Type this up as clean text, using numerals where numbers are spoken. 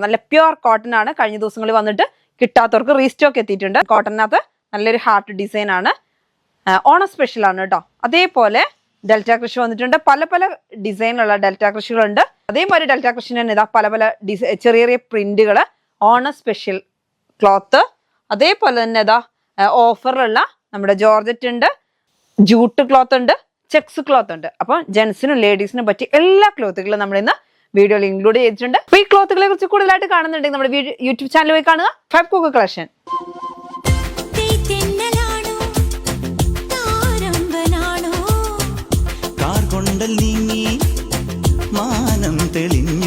നല്ല pure cotton ആണ്. കഴിഞ്ഞ ദിവസങ്ങളിൽ വന്നിട്ട് കിട്ടാത്തവർക്ക് റീസ്റ്റോക്ക് എത്തിയിട്ടുണ്ട്. കോട്ടണിനകത്ത് നല്ലൊരു ഹാർട്ട് ഡിസൈൻ ആണ്. ഓണം സ്പെഷ്യൽ ആണ് കേട്ടോ. അതേപോലെ ഡെൽറ്റ കൃഷി വന്നിട്ടുണ്ട്. പല പല ഡിസൈനുള്ള ഡെൽറ്റ കൃഷികളുണ്ട്. അതേമാതിരി ഡെൽറ്റ കൃഷി തന്നെ ഇതാ പല പല ചെറിയ ചെറിയ പ്രിന്റുകൾ, ഓണം സ്പെഷ്യൽ ക്ലോത്ത്. അതേപോലെ തന്നെ ഇതാ ഓഫറിലുള്ള നമ്മുടെ ജോർജറ്റ് ഉണ്ട്, ജൂട്ട് ക്ലോത്ത് ഉണ്ട്, ചെക്സ് ക്ലോത്ത് ഉണ്ട്. അപ്പോൾ ജെൻസിനും ലേഡീസിനും പറ്റി എല്ലാ ക്ലോത്തുകളും നമ്മൾ ഇന്ന് വീഡിയോയിൽ ഇൻക്ലൂഡ് ചെയ്തിട്ടുണ്ട്. അപ്പോൾ ഈ ക്ലോത്തുകളെ കുറിച്ച് കൂടുതലായിട്ട് കാണുന്നുണ്ടെങ്കിൽ നമ്മുടെ യൂട്യൂബ് ചാനൽ പോയി കാണുക. Five cook collection. നീങ്ങി മാനം തെളിഞ്ഞു